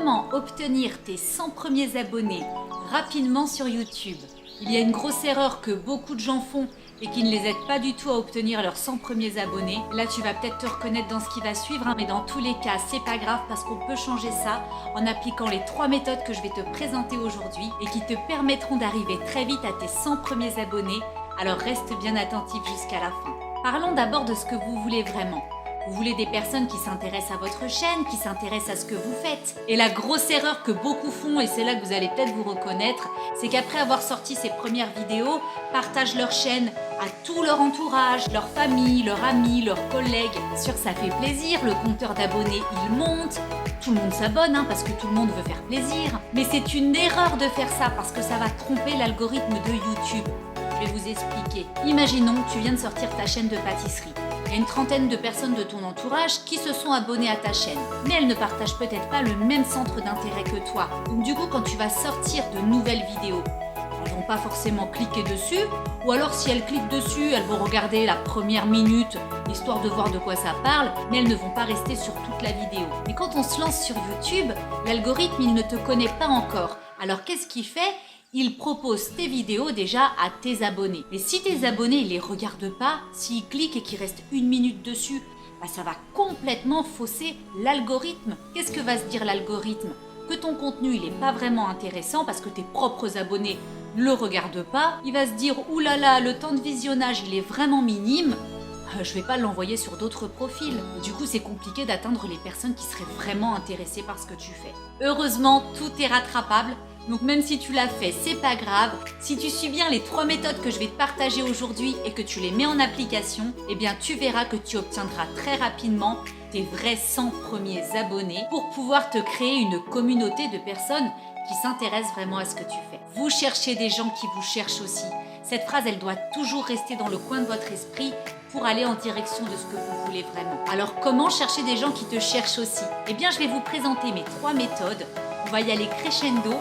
Comment obtenir tes 100 premiers abonnés rapidement sur YouTube? Il y a une grosse erreur que beaucoup de gens font et qui ne les aide pas du tout à obtenir leurs 100 premiers abonnés. Là, tu vas peut-être te reconnaître dans ce qui va suivre, mais dans tous les cas, c'est pas grave parce qu'on peut changer ça en appliquant les 3 méthodes que je vais te présenter aujourd'hui et qui te permettront d'arriver très vite à tes 100 premiers abonnés. Alors reste bien attentif jusqu'à la fin. Parlons d'abord de ce que vous voulez vraiment. Vous voulez des personnes qui s'intéressent à votre chaîne, qui s'intéressent à ce que vous faites. Et la grosse erreur que beaucoup font, et c'est là que vous allez peut-être vous reconnaître, c'est qu'après avoir sorti ces premières vidéos, partagent leur chaîne à tout leur entourage, leur famille, leurs amis, leurs collègues. Bien sûr, ça fait plaisir, le compteur d'abonnés, il monte. Tout le monde s'abonne parce que tout le monde veut faire plaisir. Mais c'est une erreur de faire ça parce que ça va tromper l'algorithme de YouTube. Je vais vous expliquer. Imaginons que tu viens de sortir ta chaîne de pâtisserie. Il y a une trentaine de personnes de ton entourage qui se sont abonnées à ta chaîne. Mais elles ne partagent peut-être pas le même centre d'intérêt que toi. Donc du coup, quand tu vas sortir de nouvelles vidéos, elles vont pas forcément cliquer dessus. Ou alors si elles cliquent dessus, elles vont regarder la première minute, histoire de voir de quoi ça parle, mais elles ne vont pas rester sur toute la vidéo. Et quand on se lance sur YouTube, l'algorithme, il ne te connaît pas encore. Alors qu'est-ce qu'il fait ? Il propose tes vidéos déjà à tes abonnés. Mais si tes abonnés ne les regardent pas, s'ils cliquent et qu'il reste une minute dessus, ça va complètement fausser l'algorithme. Qu'est-ce que va se dire l'algorithme ? Que ton contenu il n'est pas vraiment intéressant parce que tes propres abonnés ne le regardent pas. Il va se dire « Ouh là là, le temps de visionnage il est vraiment minime ». Je vais pas l'envoyer sur d'autres profils. Et du coup, c'est compliqué d'atteindre les personnes qui seraient vraiment intéressées par ce que tu fais. Heureusement, tout est rattrapable. Donc même si tu l'as fait, c'est pas grave. Si tu suis bien les 3 méthodes que je vais te partager aujourd'hui et que tu les mets en application, eh bien tu verras que tu obtiendras très rapidement tes vrais 100 premiers abonnés pour pouvoir te créer une communauté de personnes qui s'intéressent vraiment à ce que tu fais. Vous cherchez des gens qui vous cherchent aussi. Cette phrase, elle doit toujours rester dans le coin de votre esprit pour aller en direction de ce que vous voulez vraiment. Alors comment chercher des gens qui te cherchent aussi ? Eh bien je vais vous présenter mes 3 méthodes. On va y aller crescendo.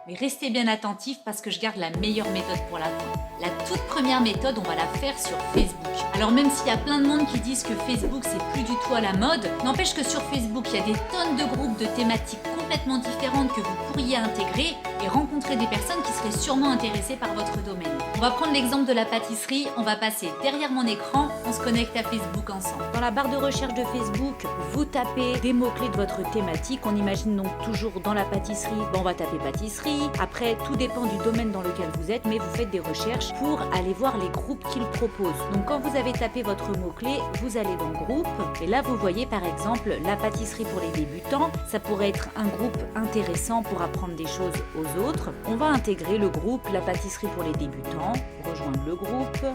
Mais restez bien attentifs parce que je garde la meilleure méthode pour la fin. La toute première méthode, on va la faire sur Facebook. Alors même s'il y a plein de monde qui disent que Facebook c'est plus du tout à la mode, n'empêche que sur Facebook, il y a des tonnes de groupes de thématiques complètement différentes que vous pourriez intégrer et rencontrer des personnes qui seraient sûrement intéressées par votre domaine. On va prendre l'exemple de la pâtisserie, on va passer derrière mon écran, on se connecte à Facebook ensemble. Dans la barre de recherche de Facebook, vous tapez des mots-clés de votre thématique. On imagine donc toujours dans la pâtisserie, on va taper pâtisserie. Après, tout dépend du domaine dans lequel vous êtes, mais vous faites des recherches pour aller voir les groupes qu'ils proposent. Donc quand vous avez tapé votre mot-clé, vous allez dans groupe et là vous voyez par exemple la pâtisserie pour les débutants. Ça pourrait être un groupe intéressant pour apprendre des choses aux autres. On va intégrer le groupe la pâtisserie pour les débutants, rejoindre le groupe.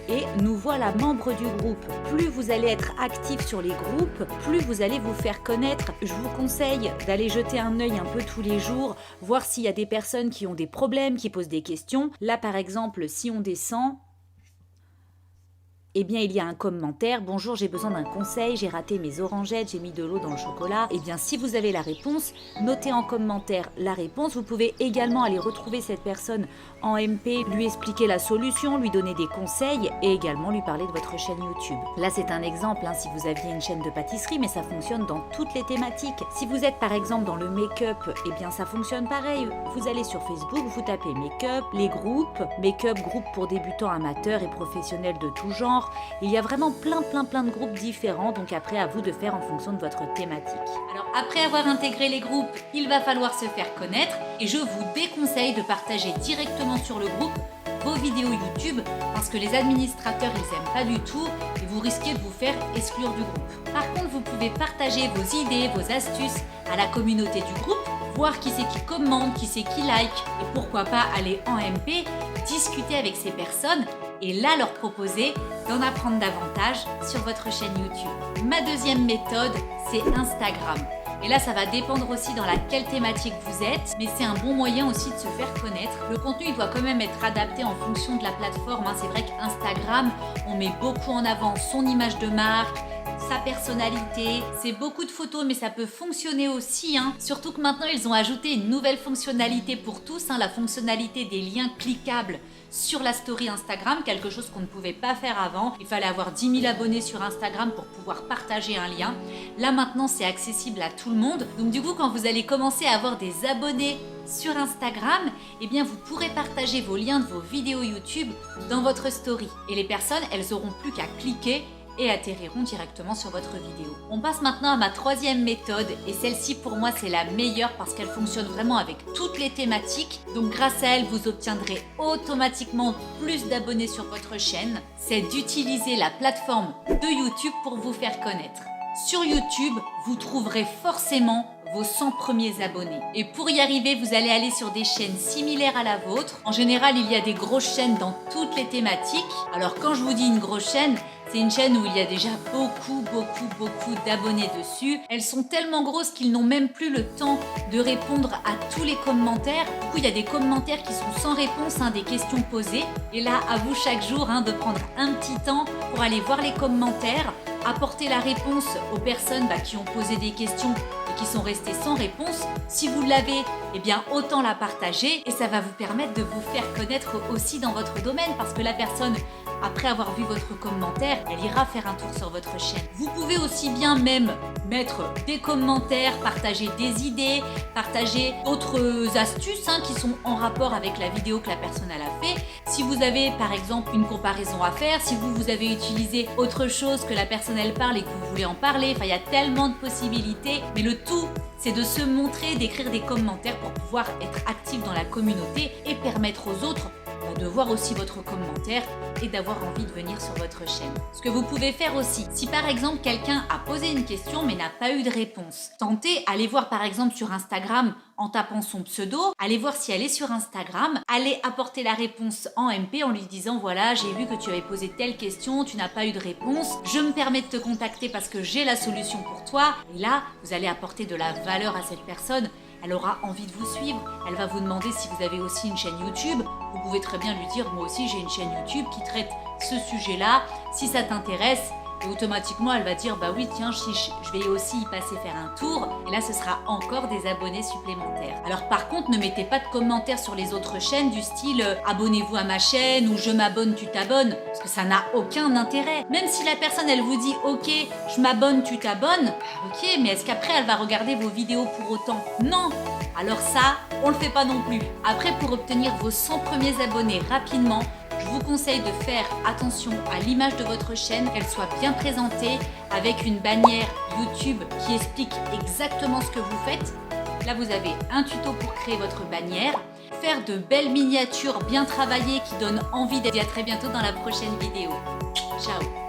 Et nous voilà membres du groupe. Plus vous allez être actifs sur les groupes, plus vous allez vous faire connaître. Je vous conseille d'aller jeter un œil un peu tous les jours, voir s'il y a des personnes qui ont des problèmes, qui posent des questions. Là par exemple, si on descend, eh bien, il y a un commentaire. Bonjour, j'ai besoin d'un conseil, j'ai raté mes orangettes, j'ai mis de l'eau dans le chocolat. Eh bien, si vous avez la réponse, notez en commentaire la réponse. Vous pouvez également aller retrouver cette personne en MP, lui expliquer la solution, lui donner des conseils et également lui parler de votre chaîne YouTube. Là, c'est un exemple, si vous aviez une chaîne de pâtisserie, mais ça fonctionne dans toutes les thématiques. Si vous êtes par exemple dans le make-up, eh bien, ça fonctionne pareil. Vous allez sur Facebook, vous tapez make-up, les groupes, make-up, groupe pour débutants, amateurs et professionnels de tout genre. Il y a vraiment plein de groupes différents, donc après à vous de faire en fonction de votre thématique. Alors après avoir intégré les groupes, il va falloir se faire connaître et je vous déconseille de partager directement sur le groupe vos vidéos YouTube parce que les administrateurs ils aiment pas du tout et vous risquez de vous faire exclure du groupe. Par contre, vous pouvez partager vos idées, vos astuces à la communauté du groupe, voir qui c'est qui commente, qui c'est qui like et pourquoi pas aller en MP, discuter avec ces personnes et là leur proposer d'en apprendre davantage sur votre chaîne YouTube. Ma deuxième méthode, c'est Instagram. Et là, ça va dépendre aussi dans laquelle thématique vous êtes, mais c'est un bon moyen aussi de se faire connaître. Le contenu, il doit quand même être adapté en fonction de la plateforme. C'est vrai qu'Instagram, on met beaucoup en avant son image de marque, sa personnalité. C'est beaucoup de photos, mais ça peut fonctionner aussi, hein. Surtout que maintenant, ils ont ajouté une nouvelle fonctionnalité pour tous, hein, la fonctionnalité des liens cliquables sur la story Instagram, quelque chose qu'on ne pouvait pas faire avant. Il fallait avoir 10 000 abonnés sur Instagram pour pouvoir partager un lien. Là maintenant, c'est accessible à tout le monde. Donc du coup, quand vous allez commencer à avoir des abonnés sur Instagram, eh bien vous pourrez partager vos liens de vos vidéos YouTube dans votre story. Et les personnes, elles auront plus qu'à cliquer et atterriront directement sur votre vidéo. On passe maintenant à ma troisième méthode et celle-ci pour moi c'est la meilleure parce qu'elle fonctionne vraiment avec toutes les thématiques. Donc grâce à elle, vous obtiendrez automatiquement plus d'abonnés sur votre chaîne. C'est d'utiliser la plateforme de YouTube pour vous faire connaître. Sur YouTube, vous trouverez forcément vos 100 premiers abonnés. Et pour y arriver, vous allez aller sur des chaînes similaires à la vôtre. En général, il y a des grosses chaînes dans toutes les thématiques. Alors quand je vous dis une grosse chaîne, c'est une chaîne où il y a déjà beaucoup d'abonnés dessus. Elles sont tellement grosses qu'ils n'ont même plus le temps de répondre à tous les commentaires. Du coup, il y a des commentaires qui sont sans réponse, hein, des questions posées. Et là, à vous chaque jour de prendre un petit temps pour aller voir les commentaires, apporter la réponse aux personnes qui ont posé des questions et qui sont restées sans réponse. Si vous l'avez, eh bien autant la partager et ça va vous permettre de vous faire connaître aussi dans votre domaine parce que la personne, après avoir vu votre commentaire, elle ira faire un tour sur votre chaîne. Vous pouvez aussi bien même mettre des commentaires, partager des idées, partager d'autres astuces qui sont en rapport avec la vidéo que la personne elle a fait. Si vous avez par exemple une comparaison à faire, si vous avez utilisé autre chose que la personne elle parle et que vous voulez en parler, enfin il y a tellement de possibilités, mais le tout c'est de se montrer, d'écrire des commentaires pour pouvoir être actif dans la communauté et permettre aux autres de voir aussi votre commentaire et d'avoir envie de venir sur votre chaîne. Ce que vous pouvez faire aussi, si par exemple quelqu'un a posé une question mais n'a pas eu de réponse, tentez, allez voir par exemple sur Instagram en tapant son pseudo, allez voir si elle est sur Instagram, allez apporter la réponse en MP en lui disant voilà, j'ai vu que tu avais posé telle question, tu n'as pas eu de réponse, je me permets de te contacter parce que j'ai la solution pour toi. Et là, vous allez apporter de la valeur à cette personne. Elle aura envie de vous suivre. Elle va vous demander si vous avez aussi une chaîne YouTube. Vous pouvez très bien lui dire, moi aussi j'ai une chaîne YouTube qui traite ce sujet-là. Si ça t'intéresse, et automatiquement elle va dire, bah oui tiens, je vais aussi y passer faire un tour. Et là ce sera encore des abonnés supplémentaires. Alors par contre, ne mettez pas de commentaires sur les autres chaînes du style abonnez-vous à ma chaîne ou je m'abonne, tu t'abonnes. Parce que ça n'a aucun intérêt. Même si la personne elle vous dit ok, je m'abonne, tu t'abonnes. Ok, mais est-ce qu'après elle va regarder vos vidéos pour autant? Non. Alors ça, on le fait pas non plus. Après, pour obtenir vos 100 premiers abonnés rapidement, je vous conseille de faire attention à l'image de votre chaîne, qu'elle soit bien présentée avec une bannière YouTube qui explique exactement ce que vous faites. Là, vous avez un tuto pour créer votre bannière, faire de belles miniatures bien travaillées qui donnent envie d'être. À très bientôt dans la prochaine vidéo. Ciao!